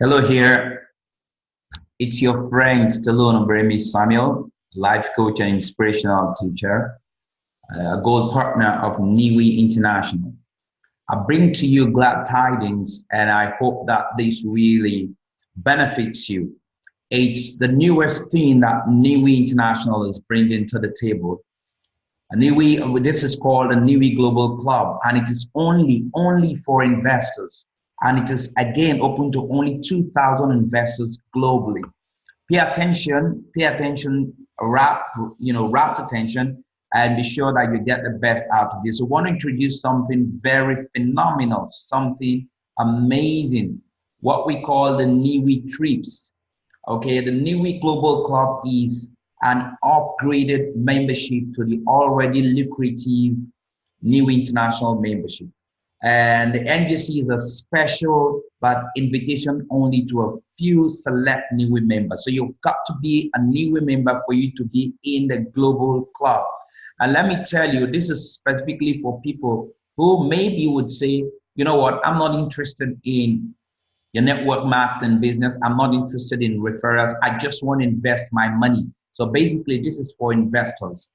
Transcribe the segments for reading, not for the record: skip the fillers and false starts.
Hello here. It's your friend Stallone Bremi Samuel, life coach and inspirational teacher, a gold partner of NIWI International. I bring to you glad tidings, and I hope that this really benefits you. It's the newest thing that NIWI International is bringing to the table. This is called a NIWI Global Club, and it is only for investors. And it is again open to only 2,000 investors globally. Pay attention, rapt attention, and be sure that you get the best out of this. So I want to introduce something very phenomenal, something amazing, what we call the NIWI trips. Okay, the NIWI Global Club is an upgraded membership to the already lucrative NIWI International membership. And the NGC is a special but invitation only to a few select NIWI members. So you've got to be a NIWI member for you to be in the global club. And let me tell you, this is specifically for people who maybe would say, you know what, I'm not interested in your network marketing business. I'm not interested in referrals. I just want to invest my money. So basically, this is for investors.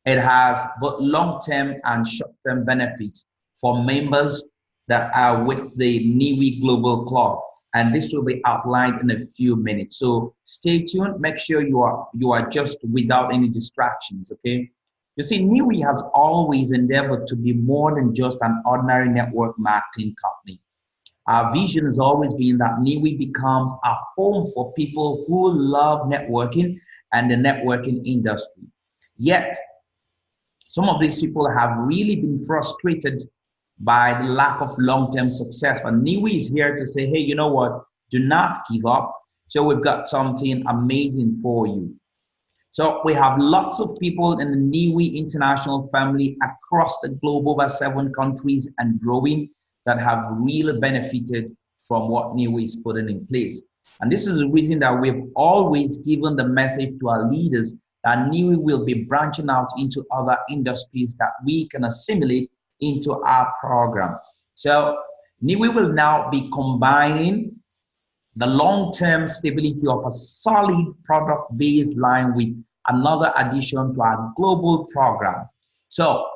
It has both long-term and short-term benefits for members that are with the NIWI Global Club. And this will be outlined in a few minutes. So stay tuned. Make sure you are just without any distractions, okay? You see, NIWI has always endeavored to be more than just an ordinary network marketing company. Our vision has always been that NIWI becomes a home for people who love networking and the networking industry. Yet, some of these people have really been frustrated by the lack of long-term success. But NIWI is here to say, hey, you know what? Do not give up. So we've got something amazing for you. So we have lots of people in the NIWI International family across the globe, over 7 countries and growing, that have really benefited from what NIWI is putting in place. And this is the reason that we've always given the message to our leaders that NIWI will be branching out into other industries that we can assimilate into our program. So NIWI will now be combining the long-term stability of a solid product baseline with another addition to our global program. So,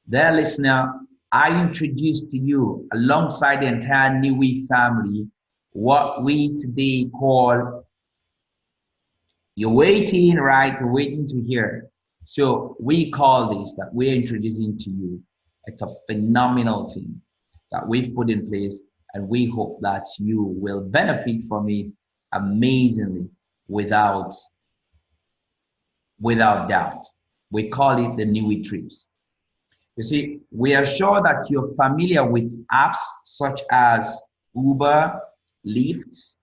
dear listener, I introduce to you, alongside the entire NIWI family, what we today call, you're waiting, right? You're waiting to hear. So we call this, that we're introducing to you. It's a phenomenal thing that we've put in place, and we hope that you will benefit from it amazingly without doubt. We call it the NIWI trips. You see, we are sure that you're familiar with apps such as Uber, Lyft,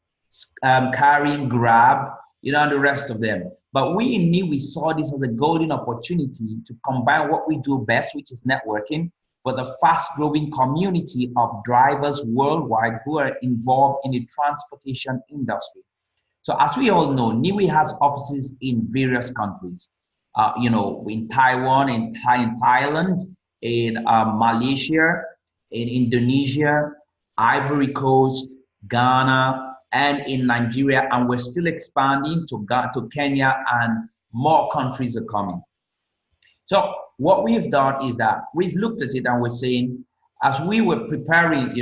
Carrying, Grab, and the rest of them. But we in NIWI saw this as a golden opportunity to combine what we do best, which is networking, with a fast-growing community of drivers worldwide who are involved in the transportation industry. So as we all know, NIWI has offices in various countries, in Taiwan, in Thailand, in Malaysia, in Indonesia, Ivory Coast, Ghana, and in Nigeria. And we're still expanding to Kenya, and more countries are coming. So what we've done is that we've looked at it and we're saying, as we were preparing,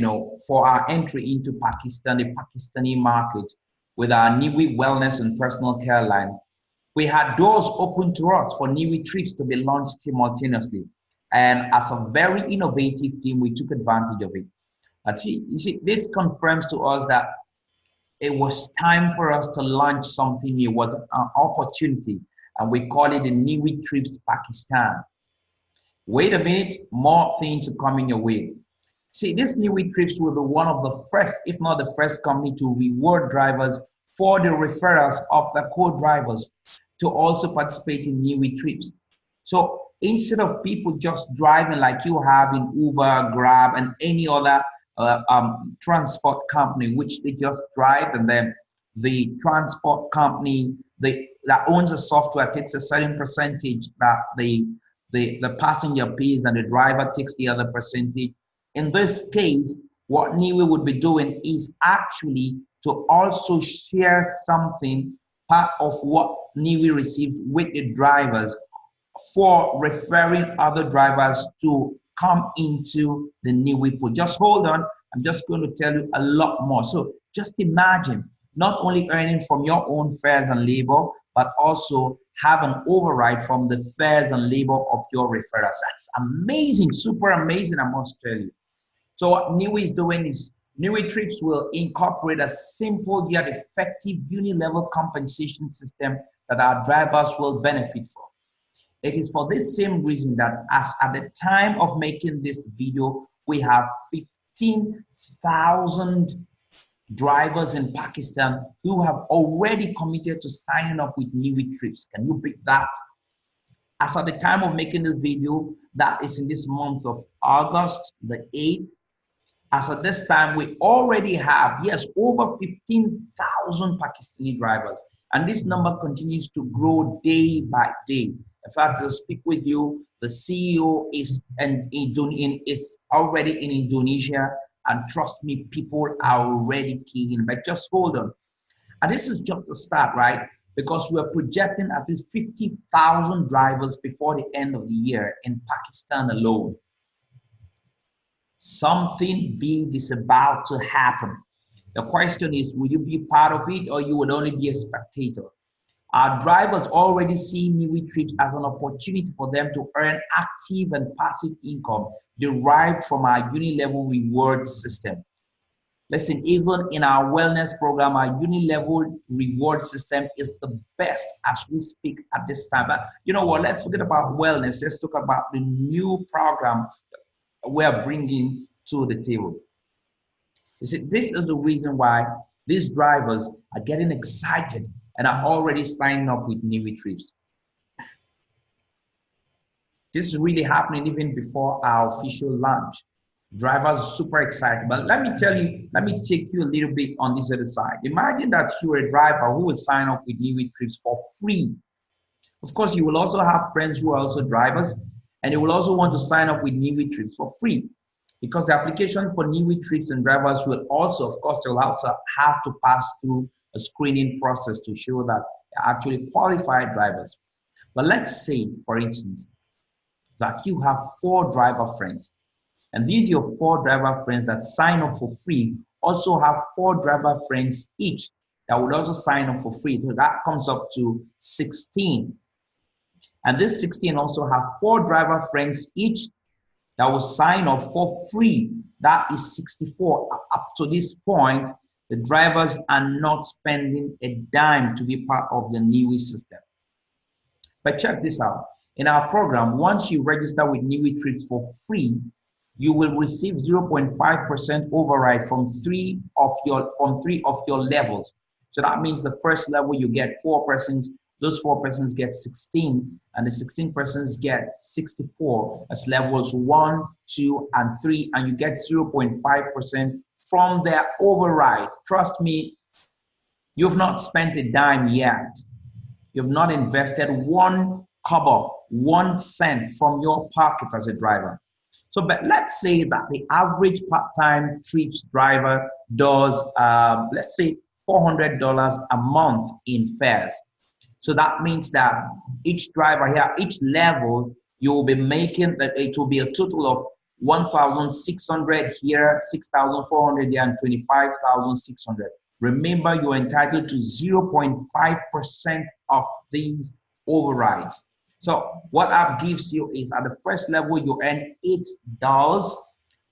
for our entry into Pakistan, the Pakistani market, with our NIWI Wellness and Personal Care line, we had doors open to us for NIWI trips to be launched simultaneously. And as a very innovative team, we took advantage of it. But you see, this confirms to us that it was time for us to launch something new. It was an opportunity, and we call it the NIWI Trips Pakistan. Wait a minute, more things are coming your way. See, this NIWI Trips will be one of the first, if not the first company, to reward drivers for the referrals of the co-drivers to also participate in NIWI Trips. So instead of people just driving like you have in Uber, Grab, and any other transport company, which they just drive, and then the transport company that owns the software takes a certain percentage that the passenger pays, and the driver takes the other percentage. In this case, what NIWI would be doing is actually to also share something, part of what NIWI received with the drivers for referring other drivers to come into the NIWI pool. Just hold on, I'm just going to tell you a lot more. So just imagine not only earning from your own fares and labor, but also have an override from the fares and labor of your referrals. That's amazing, super amazing, I must tell you. So what NIWI is doing is NIWI Trips will incorporate a simple yet effective uni-level compensation system that our drivers will benefit from. It is for this same reason that as at the time of making this video, we have 15,000 drivers in Pakistan who have already committed to signing up with NIWI Trips. Can you beat that? As at the time of making this video, that is in this month of August, the 8th, as at this time, we already have, yes, over 15,000 Pakistani drivers. And this number continues to grow day by day. In fact, to speak with you, the CEO is already in Indonesia. And trust me, people are already keen. But just hold on. And this is just a start, right? Because we're projecting at least 50,000 drivers before the end of the year in Pakistan alone. Something big is about to happen. The question is, will you be part of it or you would only be a spectator? Our drivers already see NIWI Trips as an opportunity for them to earn active and passive income derived from our uni-level reward system. Listen, even in our wellness program, our uni-level reward system is the best as we speak at this time. But you know what? Let's forget about wellness. Let's talk about the new program we're bringing to the table. You see, this is the reason why these drivers are getting excited and are already signing up with NIWI Trips. This is really happening even before our official launch. Drivers are super excited. But let me tell you, let me take you a little bit on this other side. Imagine that you're a driver who will sign up with NIWI Trips for free. Of course, you will also have friends who are also drivers, and you will also want to sign up with NIWI Trips for free, because the application for NIWI Trips and drivers will also, of course, they'll also have to pass through a screening process to show that they're actually qualified drivers. But let's say, for instance, that you have 4 driver friends, and these your 4 driver friends that sign up for free also have 4 driver friends each that would also sign up for free. So that comes up to 16. And this 16 also have 4 driver friends each that will sign up for free. That is 64. Up to this point, the drivers are not spending a dime to be part of the NIWI system. But check this out. In our program, once you register with NIWI Trips for free, you will receive 0.5% override from 3 of your levels. So that means the first level you get 4 persons, those 4 persons get 16, and the 16 persons get 64 as levels 1, 2, and 3, and you get 0.5% from their override. Trust me, you've not spent a dime yet. You've not invested 1 kobo, 1 cent from your pocket as a driver. So, but let's say that the average part-time trips driver does, let's say, $400 a month in fares. So that means that each driver here, each level, you will be making, it will be a total of 1,600 here, 6,400 there, and 25,600. Remember, you're entitled to 0.5% of these overrides. So what that gives you is at the first level, you earn $8.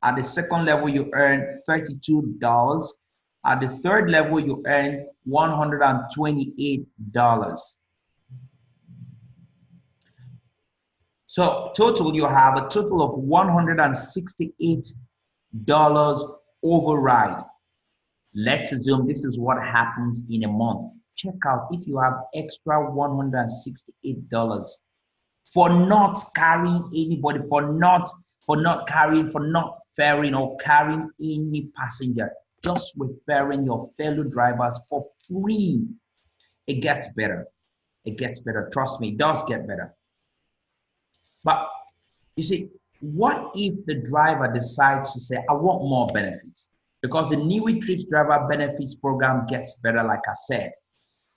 At the second level, you earn $32. At the third level, you earn $128. So total, you have a total of $168 override. Let's assume this is what happens in a month. Check out if you have extra $168 for not carrying anybody, for not ferrying or carrying any passenger, just referring your fellow drivers for free. It gets better. It gets better. Trust me, it does get better. But you see, what if the driver decides to say, I want more benefits? because the NIWI Trips Driver Benefits Program gets better, like I said.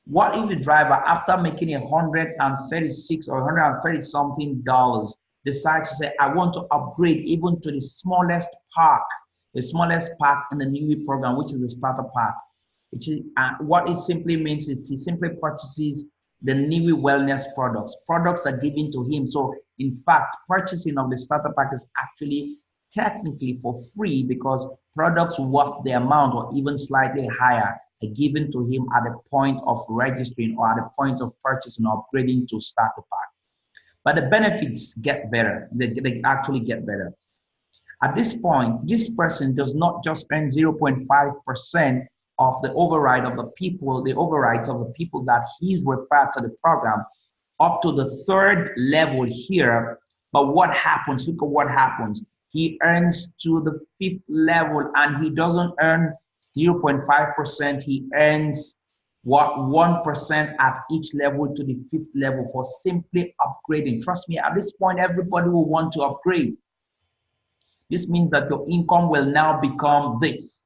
What if the driver, after making 136 or 130 something dollars, decides to say, I want to upgrade even to the smallest park in the NIWI program, which is the starter pack. What it simply means is he simply purchases the NIWI wellness products. Products are given to him. So in fact, purchasing of the starter pack is actually technically for free, because products worth the amount or even slightly higher are given to him at the point of registering or at the point of purchasing or upgrading to starter pack. But the benefits get better. They actually get better. At this point, this person does not just earn 0.5% of the overrides of the people that he's referred to the program up to the third level here. But what happens? Look at what happens. He earns to the fifth level, and he doesn't earn 0.5%. He earns 1% at each level to the fifth level for simply upgrading. Trust me, at this point, everybody will want to upgrade. This means that your income will now become this.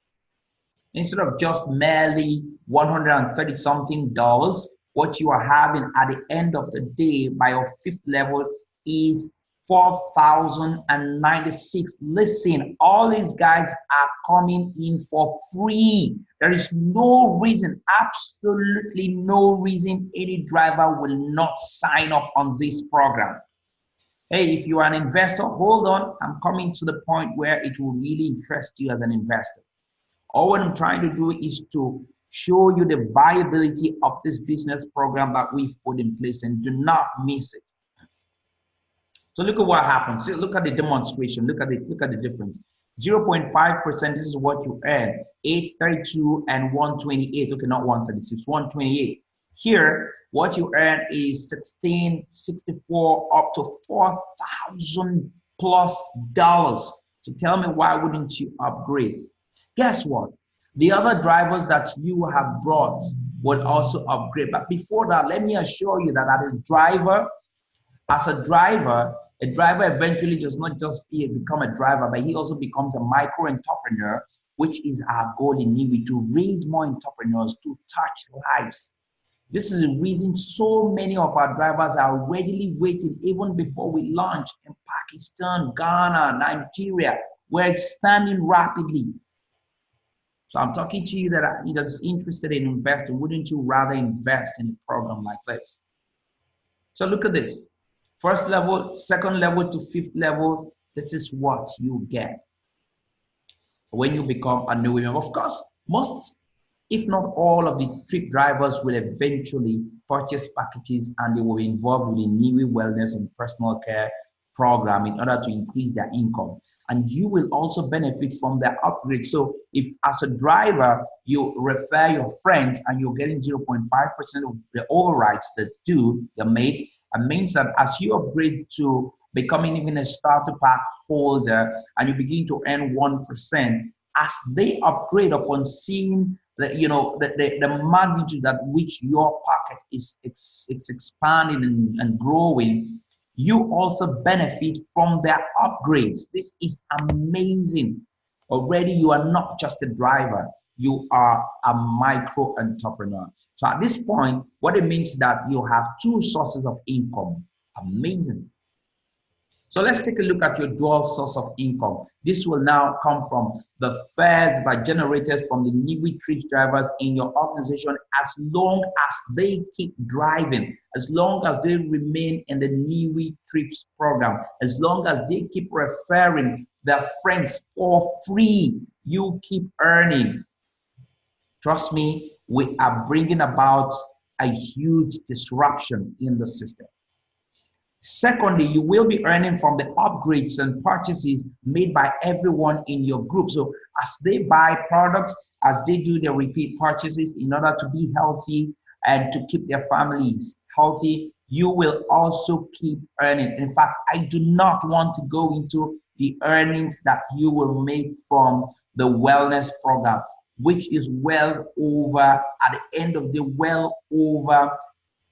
Instead of just merely 130 something dollars, what you are having at the end of the day by your fifth level is 4,096. Listen, all these guys are coming in for free. There is no reason, absolutely no reason any driver will not sign up on this program. Hey, if you are an investor, hold on. I'm coming to the point where it will really interest you as an investor. All what I'm trying to do is to show you the viability of this business program that we've put in place, and do not miss it. So look at what happens. See, look at the demonstration. Look at the difference. 0.5%, this is what you earn. 832 and 128. Okay, not 136, 128. Here, what you earn is 1664 up to $4,000 plus. So tell me, why wouldn't you upgrade? Guess what? The other drivers that you have brought will also upgrade. But before that, let me assure you that as a driver eventually does not just become a driver, but he also becomes a micro entrepreneur, which is our goal in NIWI, to raise more entrepreneurs, to touch lives. This is the reason so many of our drivers are readily waiting even before we launch in Pakistan, Ghana, Nigeria. We're expanding rapidly. So I'm talking to you that's interested in investing. Wouldn't you rather invest in a program like this? So look at this. First level, second level to fifth level, this is what you get when you become a NIWI member. Of course, most, if not all, of the trip drivers will eventually purchase packages, and they will be involved with the NIWI wellness and personal care program in order to increase their income. And you will also benefit from their upgrade. So if as a driver, you refer your friends and you're getting 0.5% of the overrides that they make, it means that as you upgrade to becoming even a starter pack holder and you begin to earn 1%, as they upgrade upon seeing the magnitude at which your pocket is expanding and growing, you also benefit from their upgrades. This is amazing. Already you are not just a driver, you are a micro entrepreneur. So at this point, what it means is that you have two sources of income. Amazing. So let's take a look at your dual source of income. This will now come from the fares that are generated from the NIWI Trips drivers in your organization, as long as they keep driving, as long as they remain in the NIWI Trips program, as long as they keep referring their friends for free, you keep earning. Trust me, we are bringing about a huge disruption in the system. Secondly, you will be earning from the upgrades and purchases made by everyone in your group. So as they buy products, as they do their repeat purchases in order to be healthy and to keep their families healthy, you will also keep earning. In fact, I do not want to go into the earnings that you will make from the wellness program, which is well over, at the end of the day, well over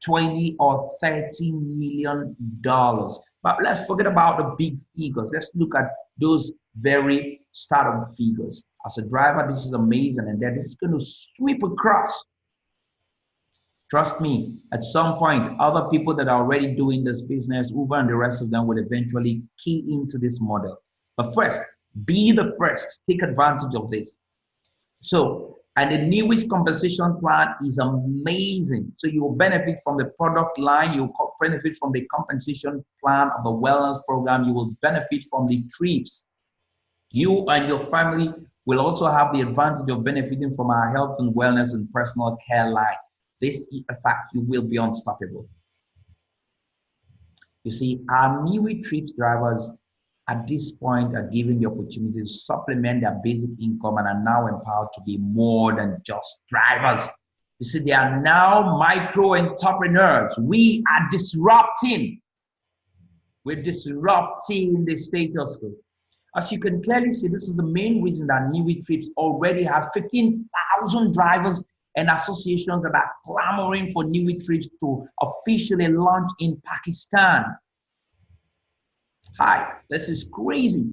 20 or 30 million dollars. But let's forget about the big figures. Let's look at those very startup figures. As a driver, this is amazing, and then this is going to sweep across. Trust me, at some point, other people that are already doing this business, Uber and the rest of them, will eventually key into this model. But first, be the first. Take advantage of this. So, and the NIWI's compensation plan is amazing. So you will benefit from the product line, you will benefit from the compensation plan of the wellness program, you will benefit from the trips. You and your family will also have the advantage of benefiting from our health and wellness and personal care line. This, in fact, you will be unstoppable. You see, our NIWI trips drivers at this point are given the opportunity to supplement their basic income and are now empowered to be more than just drivers. You see, they are now micro entrepreneurs. We are disrupting. We're disrupting the status quo. As you can clearly see, this is the main reason that NIWI Trips already have 15,000 drivers and associations that are clamoring for NIWI Trips to officially launch in Pakistan. Hi, this is crazy.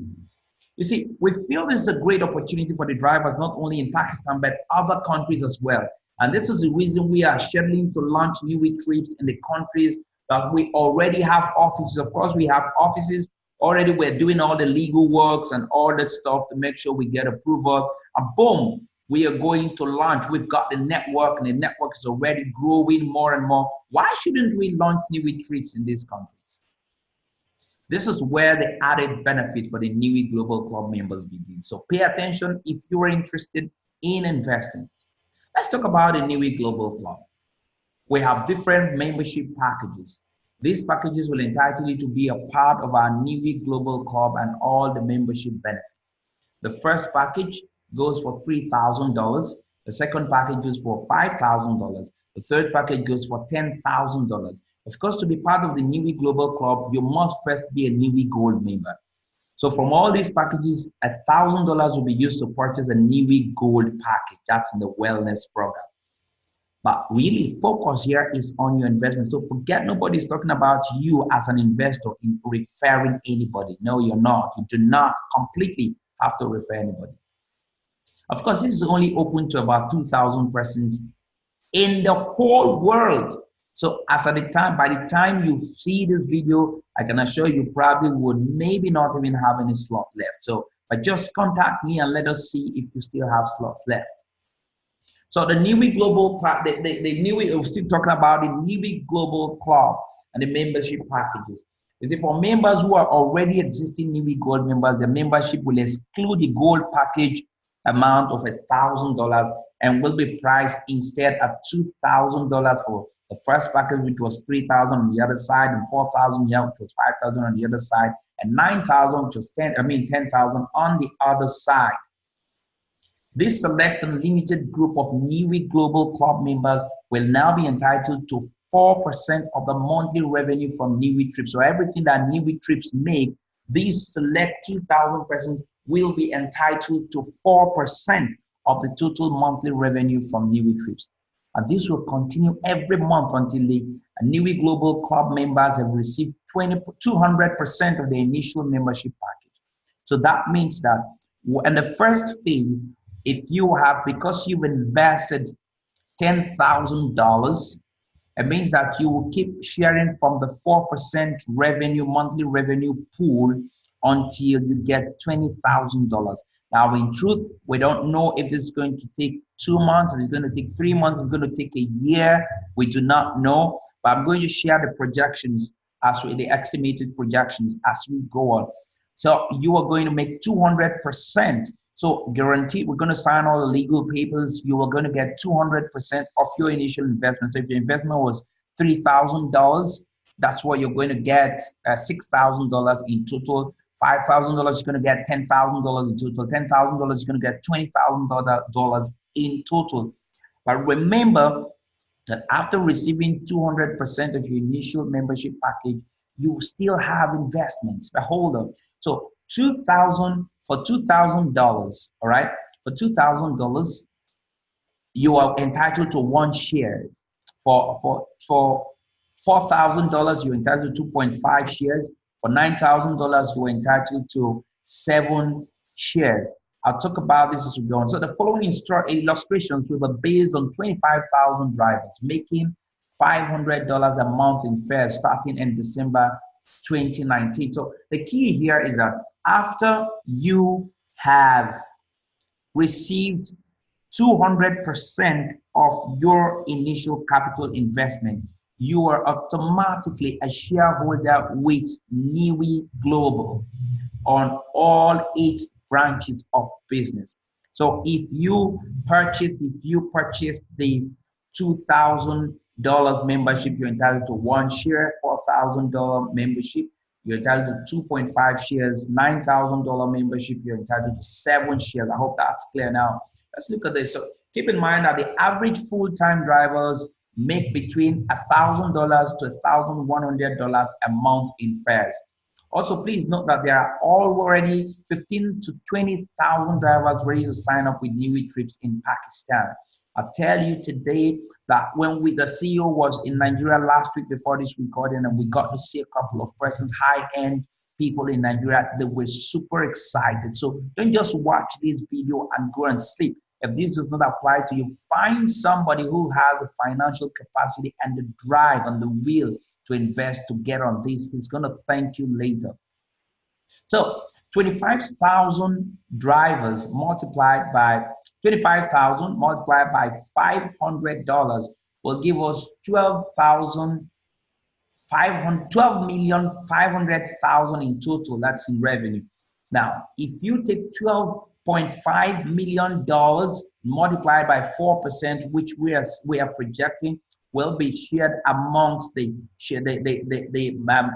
You see, we feel this is a great opportunity for the drivers, not only in Pakistan, but other countries as well. And this is the reason we are scheduling to launch NIWI Trips in the countries that we already have offices. Of course, we have offices already. We're doing all the legal works and all that stuff to make sure we get approval. And boom, we are going to launch. We've got the network, and the network is already growing more and more. Why shouldn't we launch NIWI Trips in these countries? This is where the added benefit for the NIWI Global Club members begins. So pay attention if you're interested in investing. Let's talk about the NIWI Global Club. We have different membership packages. These packages will entitle you to be a part of our NIWI Global Club and all the membership benefits. The first package goes for $3,000. The second package goes for $5,000. The third package goes for $10,000. Of course, to be part of the NIWI Global Club, you must first be a NIWI Gold member. So from all these packages, $1,000 will be used to purchase a NIWI Gold package. That's in the wellness program. But really, focus here is on your investment. So forget nobody's talking about you as an investor in referring anybody. No, you're not. You do not completely have to refer anybody. Of course, this is only open to about 2,000 persons in the whole world. So as at the time, by the time you see this video, I can assure you probably would maybe not even have any slot left. So, but just contact me and let us see if you still have slots left. So the NIWI Global, NIWI, we're still talking about the NIWI Global Club and the membership packages. You see, for members who are already existing NIWI Gold members, the membership will exclude the gold package amount of $1,000 and will be priced instead at $2,000 for the first package, which was $3,000 on the other side, and $4,000 here, which was $5,000 on the other side, and $9,000, which was $10,000 on the other side. This select and limited group of NIWI Global Club members will now be entitled to 4% of the monthly revenue from NIWI Trips. So everything that NIWI Trips make, these select 2,000 persons will be entitled to 4% of the total monthly revenue from NIWI Trips. And this will continue every month until the NIWI Global Club members have received 200% of the initial membership package. So that means that in the first phase, if you have, because you've invested $10,000, it means that you will keep sharing from the 4% revenue, monthly revenue pool until you get $20,000. Now, in truth, we don't know if this is going to take 2 months, if it's going to take 3 months, if it's going to take a year. We do not know, but I'm going to share the projections as the estimated projections as we go on. So you are going to make 200%. So guaranteed, we're going to sign all the legal papers. You are going to get 200% of your initial investment. So if your investment was $3,000, that's what you're going to get, $6,000 in total. $5,000, you're going to get $10,000 in total. $10,000, you're going to get $20,000 in total. But remember that after receiving 200% of your initial membership package, you still have investments. But hold on. So for $2,000, all right? For $2,000, you are entitled to 1 share. For $4,000, you're entitled to 2.5 shares. For $9,000, you're entitled to 7 shares. I'll talk about this as we go on. So the following illustrations will be based on 25,000 drivers making $500 a month in fares starting in December 2019. So the key here is that after you have received 200% of your initial capital investment, you are automatically a shareholder with NIWI Global on all 8 branches of business. So if you purchase the $2,000 membership, you're entitled to 1 share. $4,000 membership, you're entitled to 2.5 shares. $9,000 membership, you're entitled to 7 shares. I hope that's clear now. Let's look at this. So keep in mind that the average full-time drivers make between $1,000 to $1,100 a month in fares. Also, please note that there are already 15 to 20,000 drivers ready to sign up with NIWI trips in Pakistan. I'll tell you today that when the CEO was in Nigeria last week before this recording, and we got to see a couple of persons, high-end people in Nigeria, they were super excited. So don't just watch this video and go and sleep. If this does not apply to you, find somebody who has the financial capacity and the drive and the will to invest to get on this. He's going to thank you later. So 25,000 drivers multiplied by 25,000 multiplied by $500 will give us 12,500,000 in total. That's in revenue. Now, if you take $12.5 million multiplied by 4%, which we are projecting, will be shared amongst the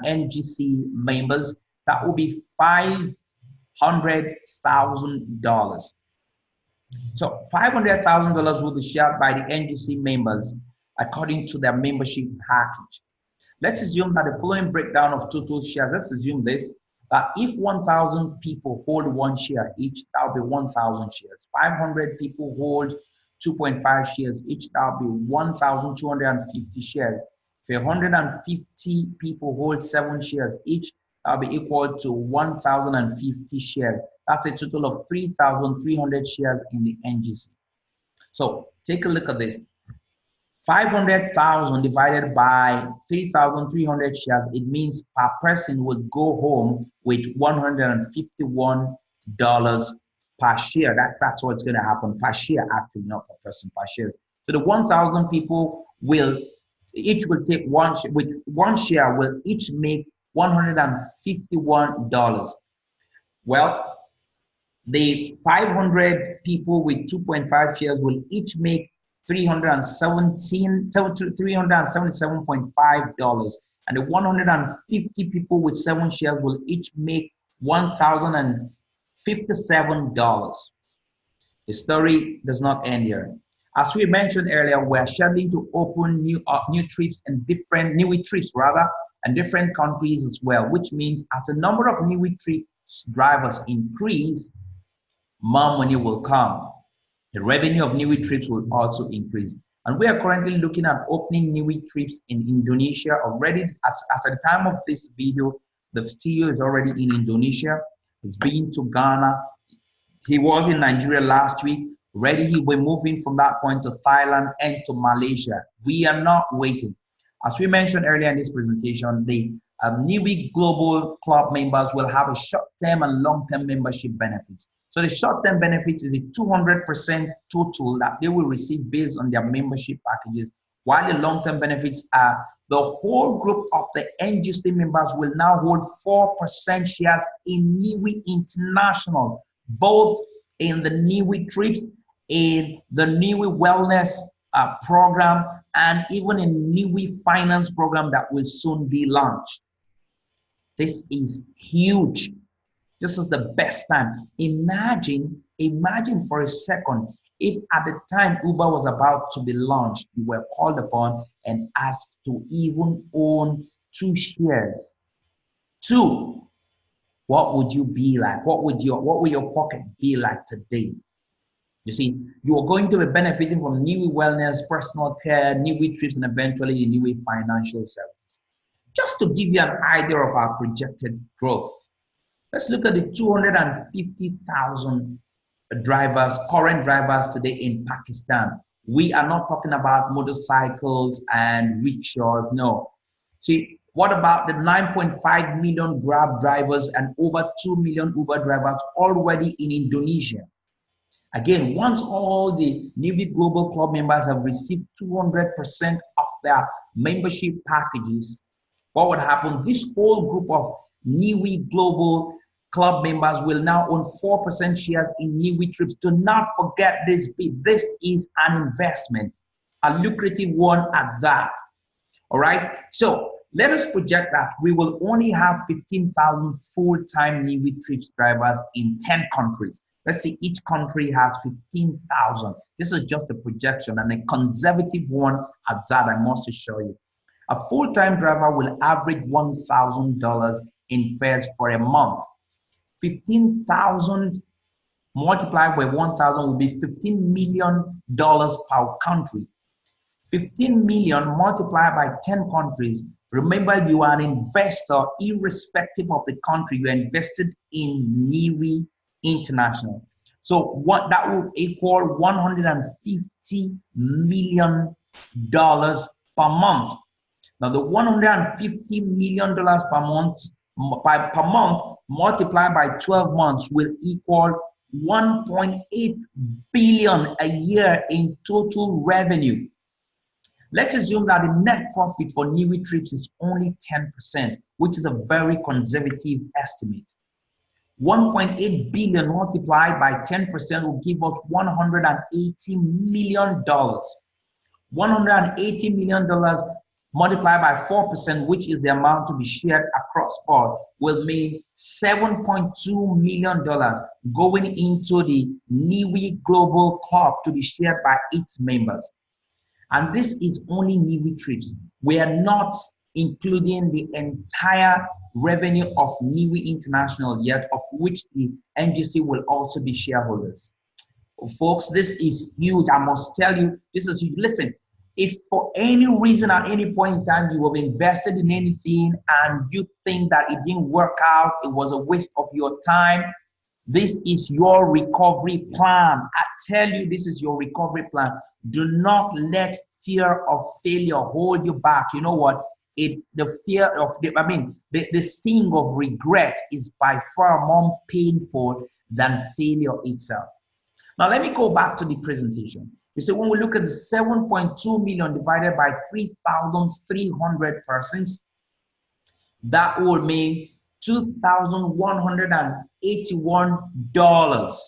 NGC members. That will be $500,000. So $500,000 will be shared by the NGC members according to their membership package. Let's assume that the following breakdown of total shares. Let's assume this, that if 1,000 people hold 1 share each, that will be 1,000 shares. 500 people hold 2.5 shares each, that will be 1,250 shares. If 150 people hold 7 shares each, that will be equal to 1,050 shares. That's a total of 3,300 shares in the NGC. So take a look at this. 500,000 divided by 3,300 shares, it means per person would go home with $151 per share. That's what's going to happen per share, actually, not per person, per share. So the 1,000 people will take with 1 share will each make $151. Well, the 500 people with 2.5 shares will each make $377.5, and the 150 people with 7 shares will each make $1,057. The story does not end here. As we mentioned earlier, we are scheduling to open new trips and NIWI trips and different countries as well, which means as the number of NIWI trips drivers increase, more money will come. The revenue of NIWI trips will also increase. And we are currently looking at opening NIWI trips in Indonesia already. As at the time of this video, the CEO is already in Indonesia. He's been to Ghana. He was in Nigeria last week. We're moving from that point to Thailand and to Malaysia. We are not waiting. As we mentioned earlier in this presentation, the NIWI Global Club members will have a short-term and long-term membership benefits. So the short-term benefits is the 200% total that they will receive based on their membership packages, while the long-term benefits are the whole group of the NGC members will now hold 4% shares in NIWI International, both in the NIWI trips, in the NIWI wellness program, and even in NIWI finance program that will soon be launched. This is huge. This is the best time. Imagine for a second, if at the time Uber was about to be launched, you were called upon and asked to even own 2 shares. 2, what would you be like? What would your pocket be like today? You see, you are going to be benefiting from NIWI wellness, personal care, NIWI trips, and eventually the NIWI financial services. Just to give you an idea of our projected growth, let's look at the 250,000 drivers, current drivers today in Pakistan. We are not talking about motorcycles and rickshaws, no. See, what about the 9.5 million Grab drivers and over 2 million Uber drivers already in Indonesia? Again, once all the NIWI Global Club members have received 200% of their membership packages, what would happen? This whole group of NIWI Global Club members will now own 4% shares in NIWI Trips. Do not forget this bit. This is an investment, a lucrative one at that. All right. So let us project that we will only have 15,000 full-time NIWI Trips drivers in 10 countries. Let's say each country has 15,000. This is just a projection and a conservative one at that, I must show you. A full-time driver will average $1,000 in fares for a month. 15,000 multiplied by 1,000 will be $15 million per country. 15 million multiplied by 10 countries. Remember, you are an investor irrespective of the country. You are invested in NIWI International. So what that would equal $150 million per month. Now the $150 million per month multiplied by 12 months will equal 1.8 billion a year in total revenue. Let's assume that the net profit for NIWI Trips is only 10%, which is a very conservative estimate. 1.8 billion multiplied by 10% will give us $180 million. $180 million multiplied by 4%, which is the amount to be shared across board, will mean $7.2 million going into the NIWI Global Club to be shared by its members. And this is only NIWI Trips. We are not including the entire revenue of NIWI International yet, of which the NGC will also be shareholders. Folks, this is huge. I must tell you, this is huge. Listen, if for any reason at any point in time you have invested in anything and you think that it didn't work out, it was a waste of your time, this is your recovery plan. I tell you, this is your recovery plan. Do not let fear of failure hold you back. You know what? The fear of the sting of regret is by far more painful than failure itself. Now let me go back to the presentation. You see, when we look at the 7.2 million divided by 3,300 persons, that will mean $2,181.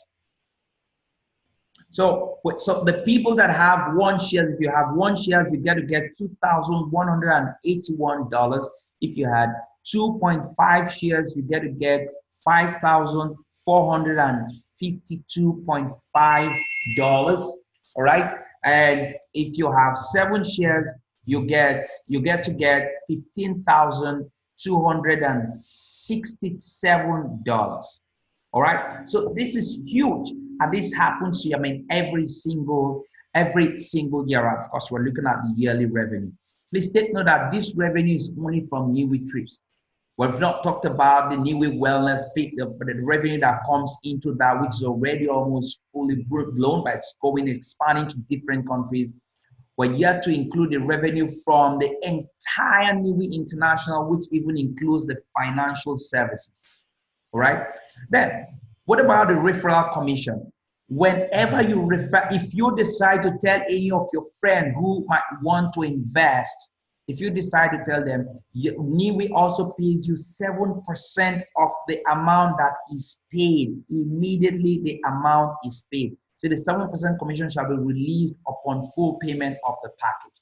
So the people that have one share, if you have one share, you get $2,181. If you had 2.5 shares, you get $5,452.5. All right. And if you have 7 shares, you get $15,267. All right. So this is huge, and this happens to you, every single year. Of course, we're looking at the yearly revenue. Please take note that this revenue is only from NIWI Trips. We've not talked about the NIWI Wellness bit, the revenue that comes into that, which is already almost fully blown, but it's expanding to different countries. We're yet to include the revenue from the entire NIWI International, which even includes the financial services. All right. Then, what about the referral commission? Whenever you refer, if you decide to tell any of your friends who might want to invest, if you decide to tell them, NIWI also pays you 7% of the amount that is paid. Immediately, the amount is paid. So the 7% commission shall be released upon full payment of the package.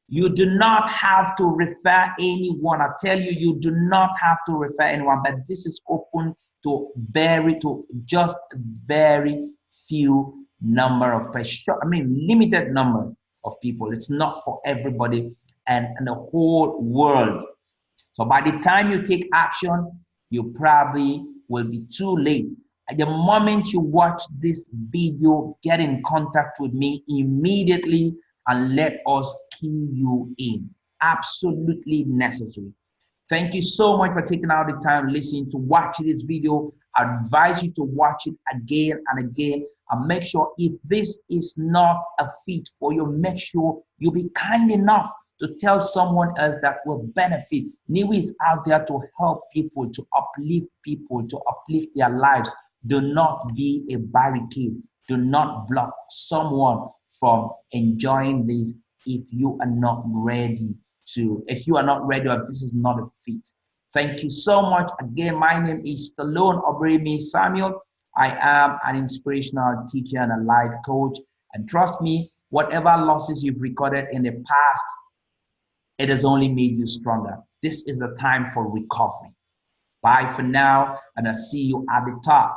You do not have to refer anyone. I tell you, you do not have to refer anyone, but this is open to just very few number of people. Limited number of people. It's not for everybody and the whole world. So by the time you take action, you probably will be too late. At the moment you watch this video, get in contact with me immediately and let us key you in. Absolutely necessary. Thank you so much for taking out the time listening to watch this video. I advise you to watch it again and again, and make sure if this is not a fit for you, make sure you be kind enough to tell someone else that will benefit. NIWI is out there to help people, to uplift their lives. Do not be a barricade. Do not block someone from enjoying this if you are not ready or if this is not a fit. Thank you so much. Again, my name is Stallone Obremi Samuel. I am an inspirational teacher and a life coach. And trust me, whatever losses you've recorded in the past, it has only made you stronger. This is the time for recovery. Bye for now, and I'll see you at the top.